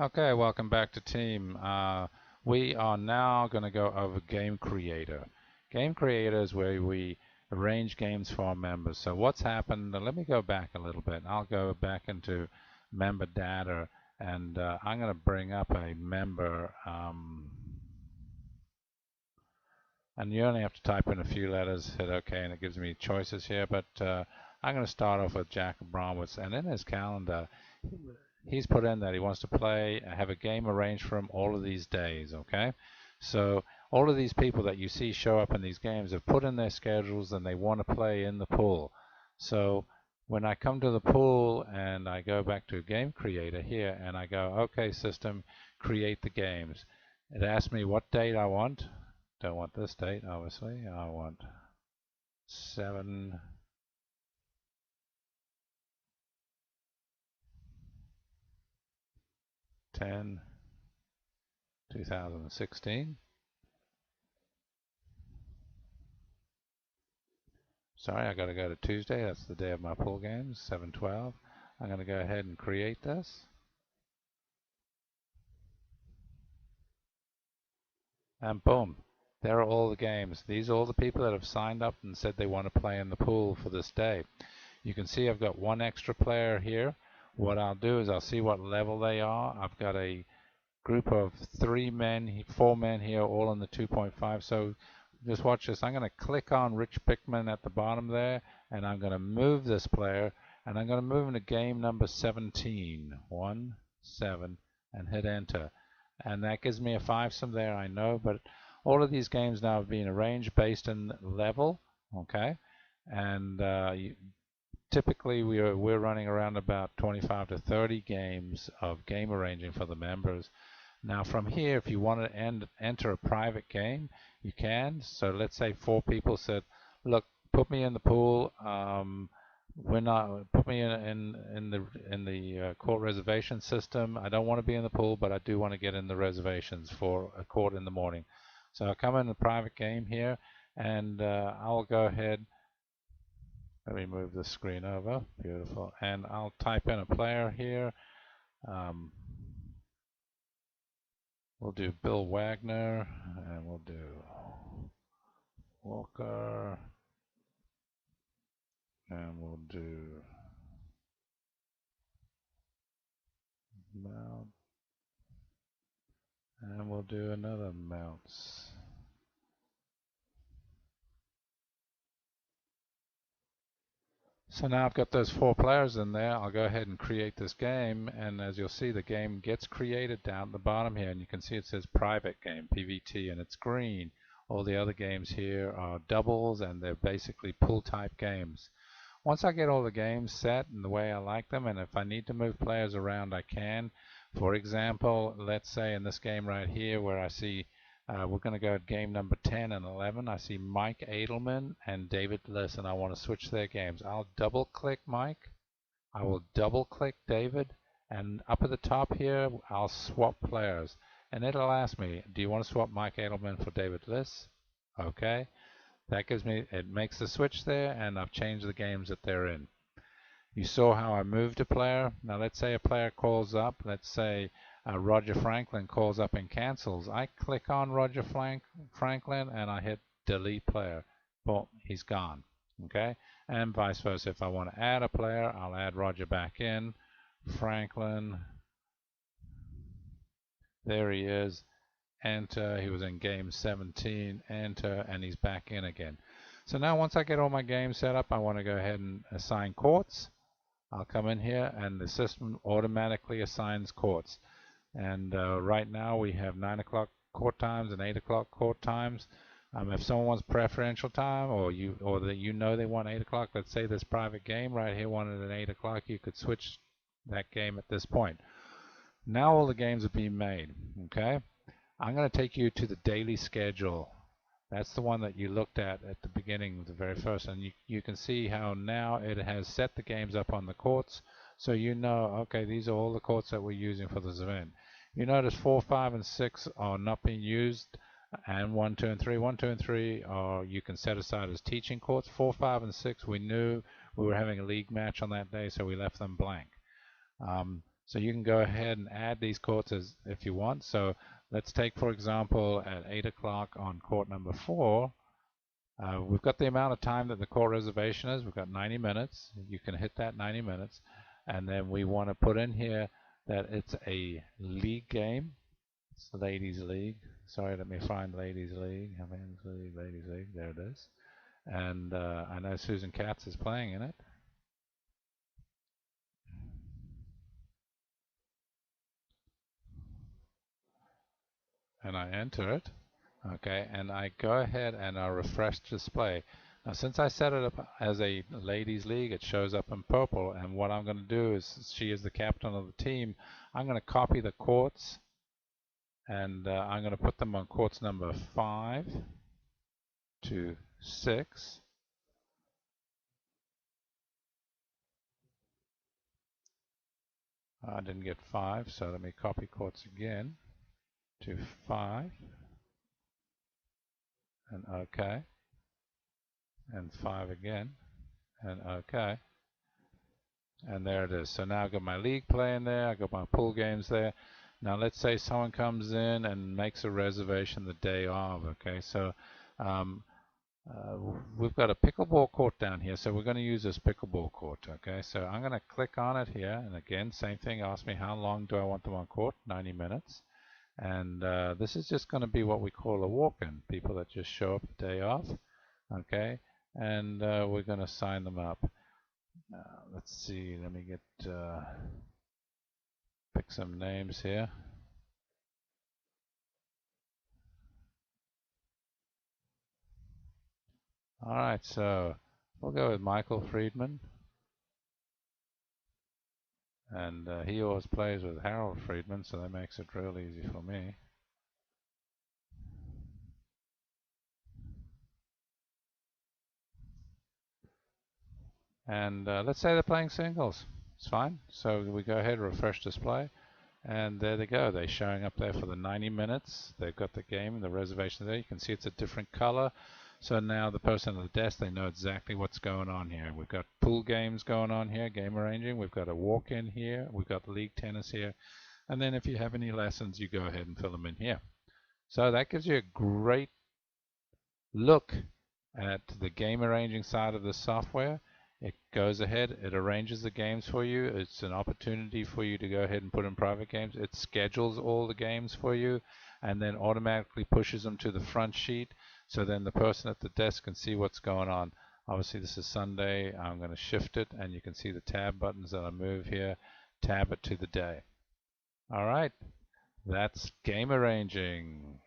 Okay, welcome back to Team. We are now going to go over Game Creator. Game Creator is where we arrange games for our members. So what's happened, let me go back a little bit. I'll go back into member data and I'm going to bring up a member and you only have to type in a few letters, hit OK, and it gives me choices here. But I'm going to start off with Jack Bromwitz, and in his calendar, he's put in that he wants to play, have a game arranged for him all of these days, okay? So all of these people that you see show up in these games have put in their schedules and they want to play in the pool. So when I come to the pool and I go back to Game Creator here and I go, okay, system, create the games. It asks me what date I want. Don't want this date, obviously. I want 7 10 2016. Sorry, I got to go to Tuesday. That's the day of my pool games, 7/12. I'm going to go ahead and create this. And boom, there are all the games. These are all the people that have signed up and said they want to play in the pool for this day. You can see I've got one extra player here. What I'll do is I'll see what level they are. I've got a group of 4 men here, all in the 2.5. So just watch this. I'm going to click on Rich Pickman at the bottom there, and I'm going to move this player, and I'm going to move into game number 17. 1, 7, and hit enter. And that gives me a 5-some there, I know, but all of these games now have been arranged based on level, okay? And typically we're running around about 25 to 30 games of game arranging for the members. Now from here, if you want to enter a private game, you can. So let's say 4 people said, look, put me in the pool. We're not put me in the court reservation system. I don't want to be in the pool, but I do want to get in the reservations for a court in the morning. So I'll come in the private game here, and I'll go ahead. Let me move the screen over. Beautiful. And I'll type in a player here. We'll do Bill Wagner, and we'll do Walker, and we'll do Mount, and we'll do another Mounts. So now I've got those 4 players in there. I'll go ahead and create this game, and as you'll see, the game gets created down at the bottom here, and you can see it says private game, PVT, and it's green. All the other games here are doubles, and they're basically pool type games. Once I get all the games set in the way I like them, and if I need to move players around, I can. For example, let's say in this game right here where I see we're going to go at game number 10 and 11. I see Mike Edelman and David Liss, and I want to switch their games. I'll double click Mike. I will double click David, and up at the top here, I'll swap players. And it'll ask me, do you want to swap Mike Edelman for David Liss? Okay. That gives me, it makes the switch there, and I've changed the games that they're in. You saw how I moved a player. Now let's say a player calls up. Let's say Roger Franklin calls up and cancels. I click on Roger Franklin and I hit delete player. Boom, he's gone. Okay, and vice versa. If I want to add a player, I'll add Roger back in. Franklin, there he is. Enter. He was in game 17. Enter, and he's back in again. So now once I get all my games set up, I want to go ahead and assign courts. I'll come in here and the system automatically assigns courts. And right now we have 9 o'clock court times and 8 o'clock court times. If someone wants preferential time, or that you know they want 8 o'clock, let's say this private game right here wanted at 8 o'clock, you could switch that game at this point. Now all the games are being made. Okay, I'm going to take you to the daily schedule. That's the one that you looked at the beginning, the very first, and you can see how now it has set the games up on the courts, so you know, okay, these are all the courts that we're using for this event. You notice 4, 5, and 6 are not being used, and 1, 2, and 3. 1, 2, and 3 are you can set aside as teaching courts. 4, 5, and 6 we knew we were having a league match on that day, so we left them blank. So you can go ahead and add these courts as if you want. So let's take, for example, at 8 o'clock on court number 4, we've got the amount of time that the court reservation is. We've got 90 minutes. You can hit that 90 minutes. And then we want to put in here that it's a league game. It's the Ladies League. Sorry, let me find Ladies League. Men's League, Ladies League. There it is. And I know Susan Katz is playing in it. And I enter it. Okay, and I go ahead and I refresh display. Now, since I set it up as a ladies league, it shows up in purple. And what I'm going to do is, she is the captain of the team. I'm going to copy the courts, and I'm going to put them on courts number 5 to 6. I didn't get 5, so let me copy courts again to 5, and OK, and 5 again, and OK. And there it is. So now I've got my league play in there. I've got my pool games there. Now let's say someone comes in and makes a reservation the day of. Okay, so we've got a pickleball court down here. So we're going to use this pickleball court. Okay, so I'm going to click on it here. And again, same thing. Ask me how long do I want them on court? 90 minutes. And this is just going to be what we call a walk-in. People that just show up the day of. Okay, and we're going to sign them up. Let's see, let me get pick some names here. Alright, so we'll go with Michael Friedman. And he always plays with Harold Friedman, so that makes it real easy for me. And let's say they're playing singles. It's fine. So we go ahead, refresh display. And there they go. They're showing up there for the 90 minutes. They've got the game and the reservation there. You can see it's a different color. So now the person at the desk, they know exactly what's going on here. We've got pool games going on here, game arranging. We've got a walk-in here. We've got league tennis here. And then if you have any lessons, you go ahead and fill them in here. So that gives you a great look at the game arranging side of the software. It goes ahead, it arranges the games for you. It's an opportunity for you to go ahead and put in private games. It schedules all the games for you and then automatically pushes them to the front sheet, so then the person at the desk can see what's going on. Obviously this is Sunday. I'm going to shift it and you can see the tab buttons that I move here. Tab it to the day. Alright, that's game arranging.